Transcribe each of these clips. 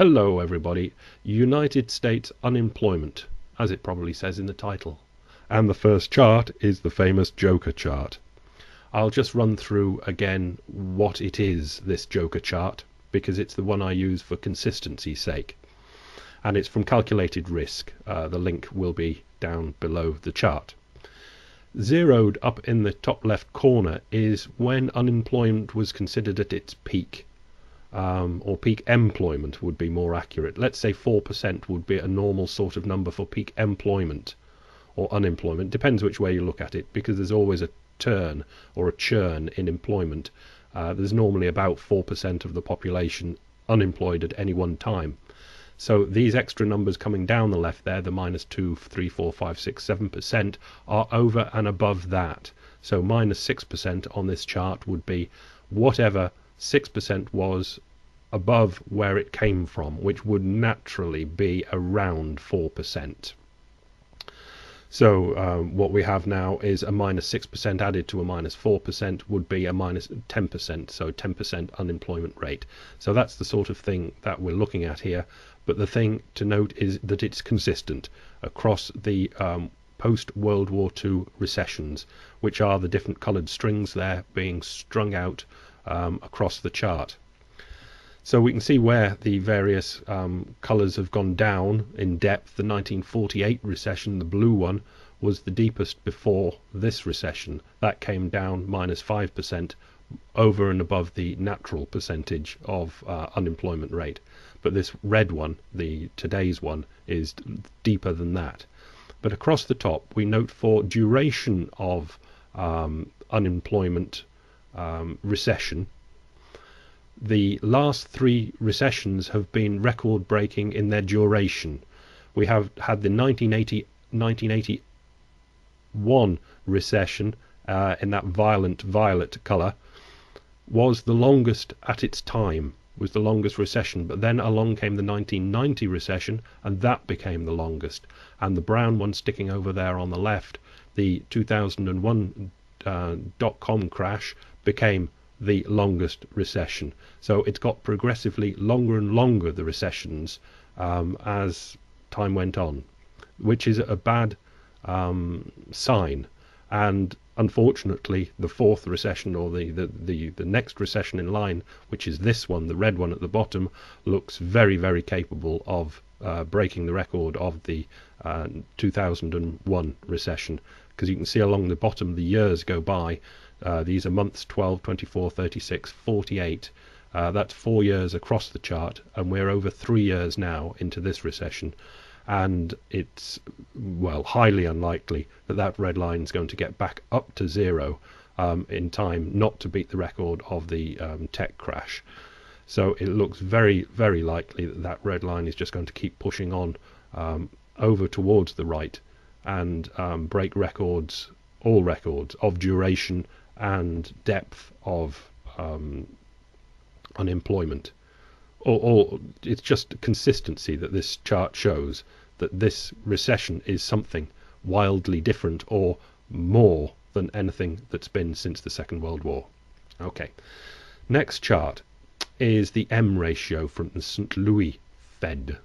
Hello everybody. United States unemployment, as it probably says in the title. And the first chart is the famous Joker chart. I'll just run through again what it is, this Joker chart, because it's the one I use for consistency's sake. And it's from Calculated Risk. The link will be down below the chart. Zeroed up in the top left corner is when unemployment was considered at its peak. Or peak employment would be more accurate. Let's say 4% would be a normal sort of number for peak employment or unemployment. Depends which way you look at it, because there's always a turn or a churn in employment. There's normally about 4% of the population unemployed at any one time. So these extra numbers coming down the left there, the -2, 3, 4, 5, 6, 7%, are over and above that. So -6% on this chart would be whatever 6% was above where it came from, which would naturally be around 4%. So what we have now is a -6% added to a -4% would be a -10%, so 10% unemployment rate. So that's the sort of thing that we're looking at here. But the thing to note is that it's consistent across the post-World War II recessions, which are the different coloured strings there being strung out across the chart. So we can see where the various colours have gone down in depth. The 1948 recession, the blue one, was the deepest before this recession. That came down -5% over and above the natural percentage of unemployment rate. But this red one, today's one, is deeper than that. But across the top we note for duration of unemployment recession, the last 3 recessions have been record-breaking in their duration. We have had the 1981 recession in that violent violet colour, was the longest at its time, was the longest recession. But then along came the 1990 recession, and that became the longest. And the brown one sticking over there on the left, the 2001 dot-com crash, became the longest recession. So it's got progressively longer and longer, the recessions, as time went on, which is a bad sign. And unfortunately the 4th recession, or the next recession in line, which is this one, the red one at the bottom, looks very, very capable of breaking the record of the 2001 recession, because you can see along the bottom the years go by. These are months: 12, 24, 36, 48. That's 4 years across the chart, and we're over 3 years now into this recession. And it's, well, highly unlikely that that red line is going to get back up to 0 in time not to beat the record of the tech crash. So it looks very, very likely that that red line is just going to keep pushing on over towards the right and break records, all records of duration and depth of unemployment. Or it's just consistency that this chart shows, that this recession is something wildly different or more than anything that's been since the Second World War. Okay, next chart is the M ratio from the St. Louis Fed.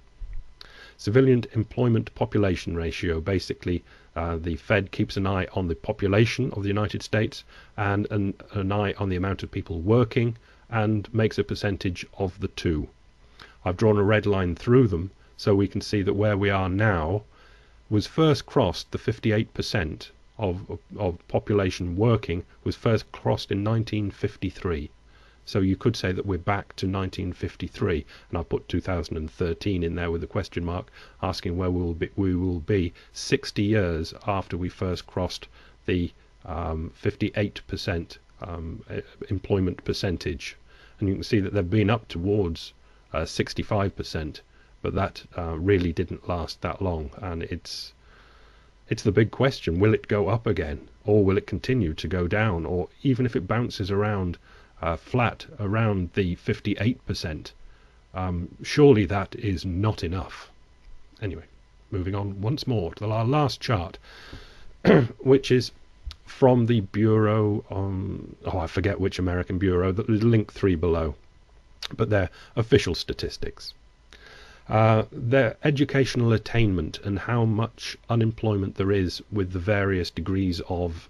Civilian employment population ratio. Basically, the Fed keeps an eye on the population of the United States and an eye on the amount of people working, and makes a percentage of the two. I've drawn a red line through them so we can see that where we are now was first crossed, the 58% of population working was first crossed in 1953. So you could say that we're back to 1953, and I put 2013 in there with a question mark, asking where we will be 60 years after we first crossed the 58% employment percentage. And you can see that they've been up towards 65%, but that really didn't last that long. And it's the big question: will it go up again, or will it continue to go down? Or even if it bounces around flat around the 58%, surely that is not enough. Anyway, moving on once more to our last chart, which is from the Bureau, I forget which American bureau, that is link 3 below, but they're official statistics. Their educational attainment and how much unemployment there is with the various degrees of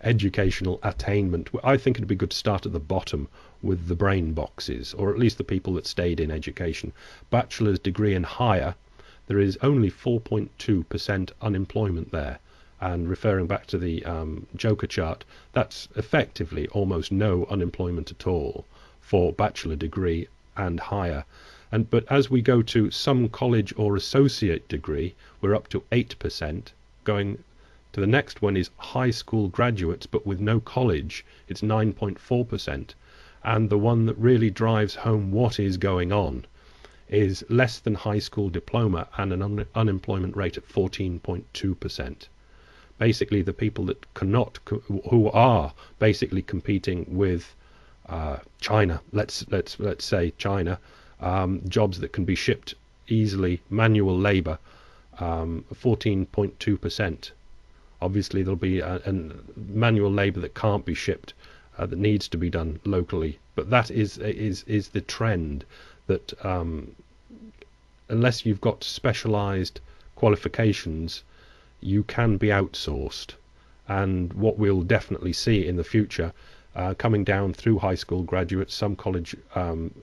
educational attainment. I think it'd be good to start at the bottom with the brain boxes, or at least the people that stayed in education. Bachelor's degree and higher, there is only 4.2% unemployment there. And referring back to the Joker chart, that's effectively almost no unemployment at all for bachelor degree and higher. But as we go to some college or associate degree, we're up to 8%. Going to the next one is high school graduates, but with no college, it's 9.4%. And the one that really drives home what is going on is less than high school diploma and an unemployment rate at 14.2%. Basically, the people that who are basically competing with China, let's say China, jobs that can be shipped easily, manual labour, 14.2%. Obviously, there'll be a manual labour that can't be shipped, that needs to be done locally. But that is the trend, that unless you've got specialised qualifications, you can be outsourced. And what we'll definitely see in the future, coming down through high school graduates, some college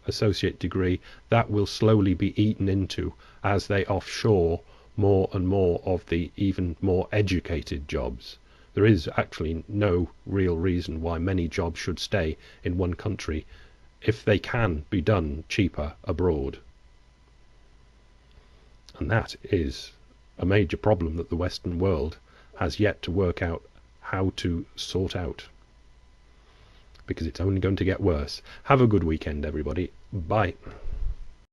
associate degree, that will slowly be eaten into as they offshore more and more of the even more educated jobs. There is actually no real reason why many jobs should stay in one country if they can be done cheaper abroad. And that is a major problem that the Western world has yet to work out how to sort out, because it's only going to get worse. Have a good weekend, everybody. Bye.